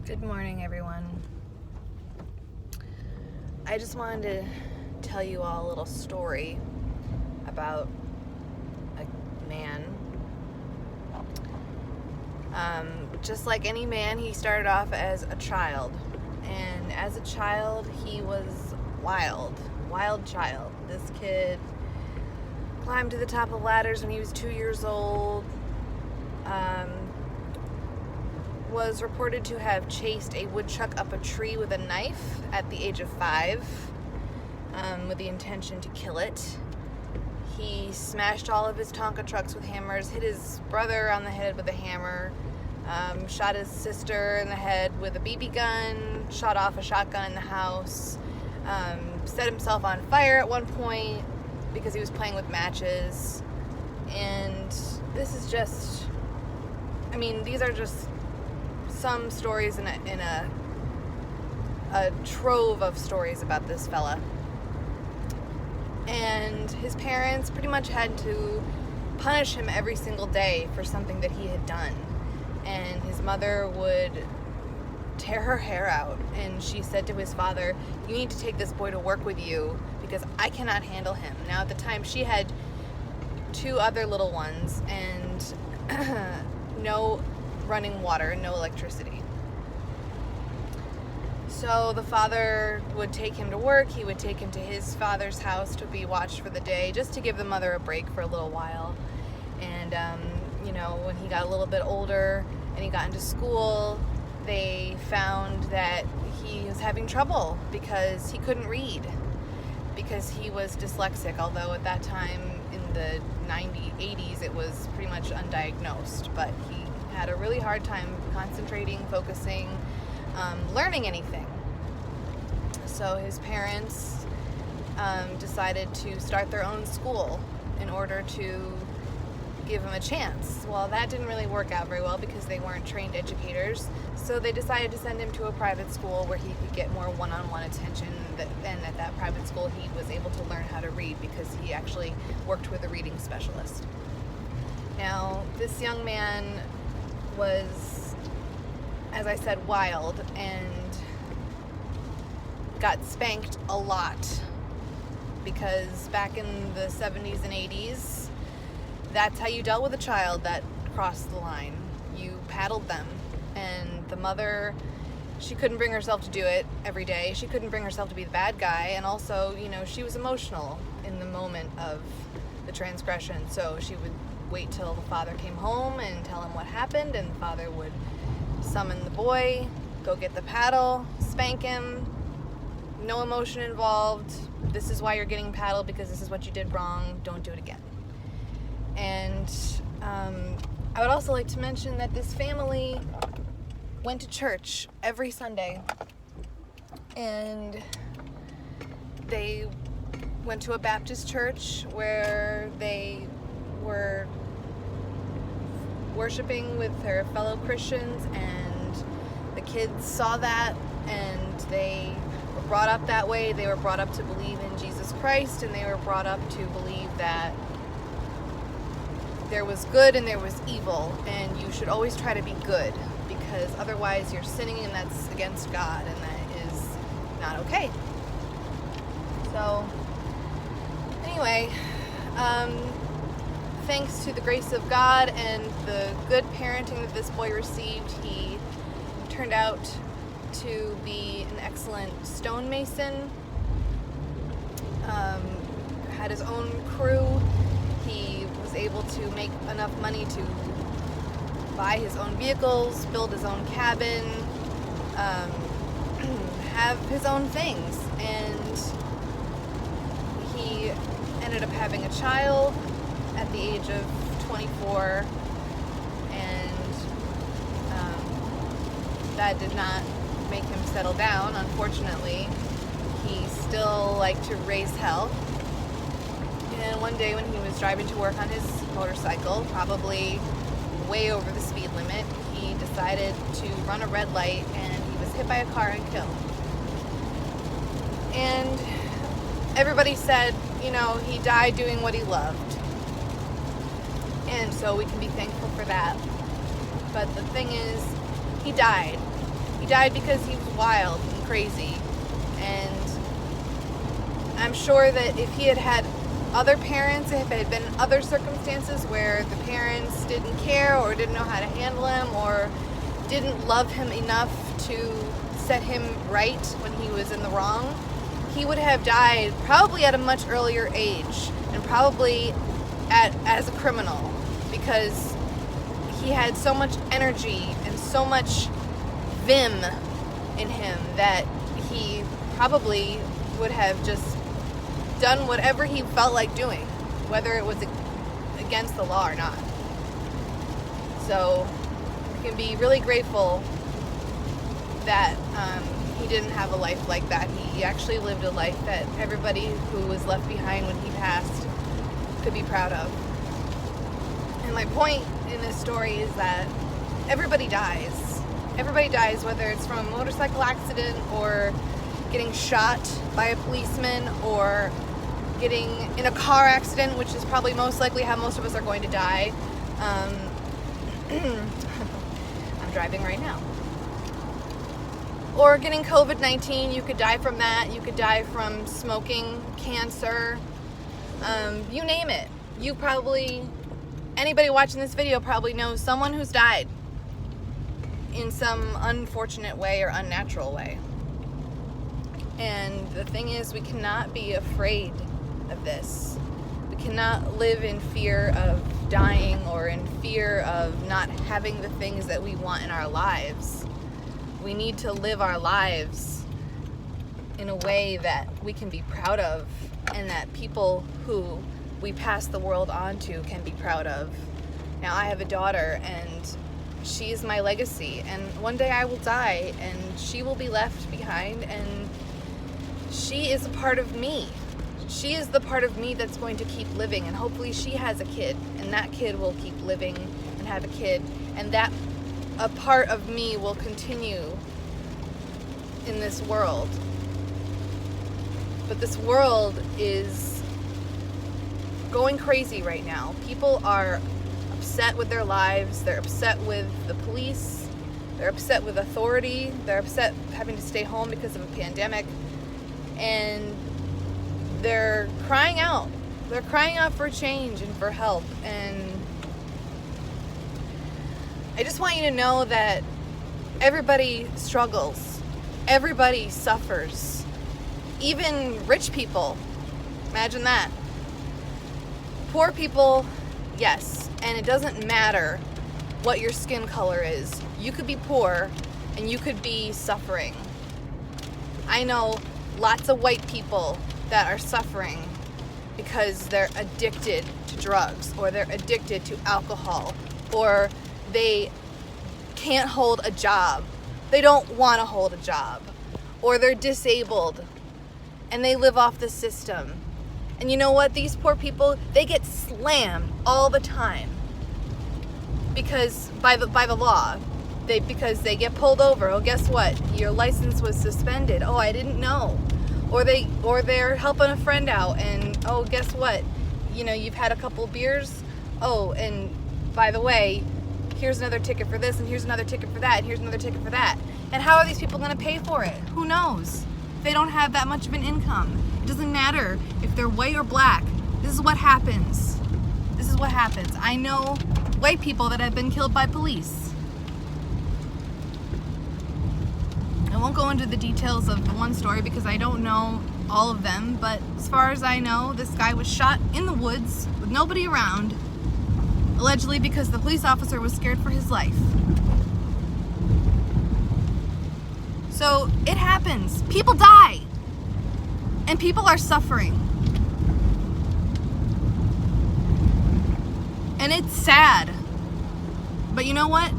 Good morning, everyone. I just wanted to tell you all a little story about a man. Just like any man, he started off as a child. And as a child, he was wild child. This kid climbed to the top of ladders when he was 2 years old. Was reported to have chased a woodchuck up a tree with a knife at the age of 5, with the intention to kill it. He smashed all of his Tonka trucks with hammers, hit his brother on the head with a hammer, shot his sister in the head with a BB gun, shot off a shotgun in the house, set himself on fire at one point because he was playing with matches. And this is just, these are just some stories in a trove of stories about this fella. And his parents pretty much had to punish him every single day for something that he had done. And his mother would tear her hair out, and she said to his father, "You need to take this boy to work with you because I cannot handle him." Now at the time she had 2 other little ones and no running water, no electricity. So the father would take him to work. He would take him to his father's house to be watched for the day, just to give the mother a break for a little while. And when he got a little bit older and he got into school, they found that he was having trouble because he couldn't read, because he was dyslexic, although at that time in the 80s it was pretty much undiagnosed. But he had a really hard time concentrating, focusing, learning anything. So his parents decided to start their own school in order to give him a chance. Well, that didn't really work out very well because they weren't trained educators. So they decided to send him to a private school where he could get more one-on-one attention. And at that private school, he was able to learn how to read because he actually worked with a reading specialist. Now, this young man was, as I said, wild and got spanked a lot, because back in the 70s and 80s, that's how you dealt with a child that crossed the line. You paddled them. And the mother, she couldn't bring herself to do it every day. She couldn't bring herself to be the bad guy. And also, she was emotional in the moment of the transgression. So she would wait till the father came home and tell him what happened, and the father would summon the boy, go get the paddle, spank him, no emotion involved. This is why you're getting paddled, because this is what you did wrong. Don't do it again. And I would also like to mention that this family went to church every Sunday, and they went to a Baptist church where they were worshiping with their fellow Christians, and the kids saw that, and they were brought up that way. They were brought up to believe in Jesus Christ, and they were brought up to believe that there was good and there was evil, and you should always try to be good, because otherwise you're sinning, and that's against God, and that is not okay. So anyway, thanks to the grace of God and the good parenting that this boy received, he turned out to be an excellent stonemason, had his own crew. He was able to make enough money to buy his own vehicles, build his own cabin, have his own things. And he ended up having a child at the age of 24, and that did not make him settle down, unfortunately. He still liked to raise hell. And one day when he was driving to work on his motorcycle, probably way over the speed limit, he decided to run a red light, and he was hit by a car and killed. And everybody said, he died doing what he loved. And so we can be thankful for that. But the thing is, he died. He died because he was wild and crazy. And I'm sure that if he had had other parents, if it had been other circumstances where the parents didn't care or didn't know how to handle him or didn't love him enough to set him right when he was in the wrong, he would have died probably at a much earlier age and probably as a criminal, because he had so much energy and so much vim in him that he probably would have just done whatever he felt like doing, whether it was against the law or not. So we can be really grateful that he didn't have a life like that. He actually lived a life that everybody who was left behind when he passed could be proud of. And my point in this story is that everybody dies. Everybody dies, whether it's from a motorcycle accident or getting shot by a policeman or getting in a car accident, which is probably most likely how most of us are going to die. I'm driving right now. Or getting COVID-19, you could die from that. You could die from smoking, cancer, you name it. Anybody watching this video probably knows someone who's died in some unfortunate way or unnatural way. And the thing is, we cannot be afraid of this. We cannot live in fear of dying or in fear of not having the things that we want in our lives. We need to live our lives in a way that we can be proud of and that people who we pass the world on to can be proud of. Now, I have a daughter and she is my legacy, and one day I will die and she will be left behind, and she is a part of me. She is the part of me that's going to keep living, and hopefully she has a kid, and that kid will keep living and have a kid, and that a part of me will continue in this world. But this world is going crazy right now. People are upset with their lives. They're upset with the police. They're upset with authority. They're upset having to stay home because of a pandemic. And they're crying out. They're crying out for change and for help. And I just want you to know that everybody struggles. Everybody suffers. Even rich people. Imagine that. Poor people, yes. And it doesn't matter what your skin color is. You could be poor and you could be suffering. I know lots of white people that are suffering because they're addicted to drugs, or they're addicted to alcohol, or they can't hold a job. They don't want to hold a job, or they're disabled and they live off the system. And you know what? These poor people, they get slammed all the time because by the law. Because they get pulled over. Oh, guess what? Your license was suspended. Oh, I didn't know. Or they're helping a friend out, and oh, guess what? You know, you've had a couple beers. Oh, and by the way, here's another ticket for this, and here's another ticket for that, and here's another ticket for that. And how are these people going to pay for it? Who knows? They don't have that much of an income. It doesn't matter if they're white or black. This is what happens. This is what happens. I know white people that have been killed by police. I won't go into the details of the one story because I don't know all of them, but as far as I know, this guy was shot in the woods with nobody around, allegedly because the police officer was scared for his life. So it happens. People die. And people are suffering. And it's sad. But you know what?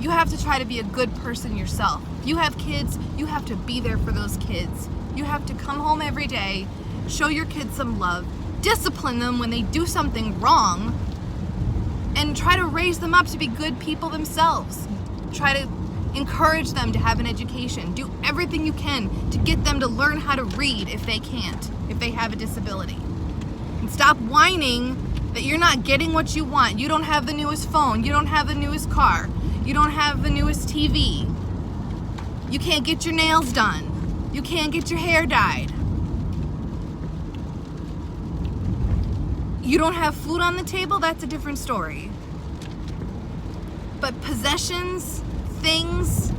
You have to try to be a good person yourself. If you have kids, you have to be there for those kids. You have to come home every day, show your kids some love, discipline them when they do something wrong, and try to raise them up to be good people themselves. Try to encourage them to have an education. Do everything you can to get them to learn how to read if they can't, if they have a disability. And stop whining that you're not getting what you want. You don't have the newest phone. You don't have the newest car. You don't have the newest TV. You can't get your nails done. You can't get your hair dyed. You don't have food on the table, that's a different story. But possessions, things,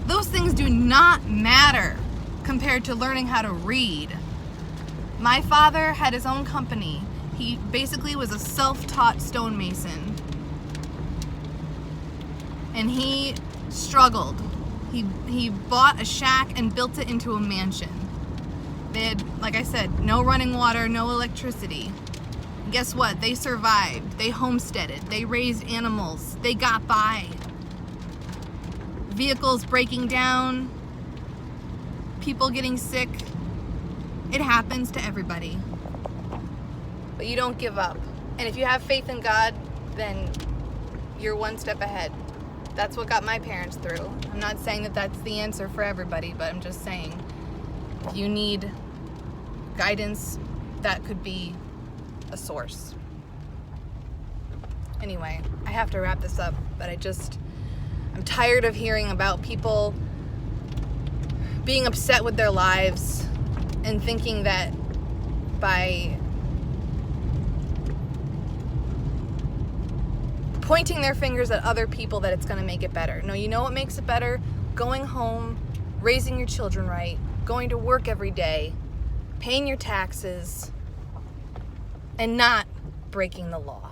those things do not matter compared to learning how to read. My father had his own company. He basically was a self-taught stonemason. And he struggled. He bought a shack and built it into a mansion. They had, like I said, no running water, no electricity. Guess what? They survived. They homesteaded. They raised animals. They got by. Vehicles breaking down. People getting sick. It happens to everybody. But you don't give up. And if you have faith in God, then you're one step ahead. That's what got my parents through. I'm not saying that that's the answer for everybody, but I'm just saying if you need guidance, that could be a source. Anyway, I have to wrap this up, but I'm tired of hearing about people being upset with their lives and thinking that by pointing their fingers at other people that it's going to make it better. No, you know what makes it better? Going home, raising your children right, going to work every day, paying your taxes, and not breaking the law.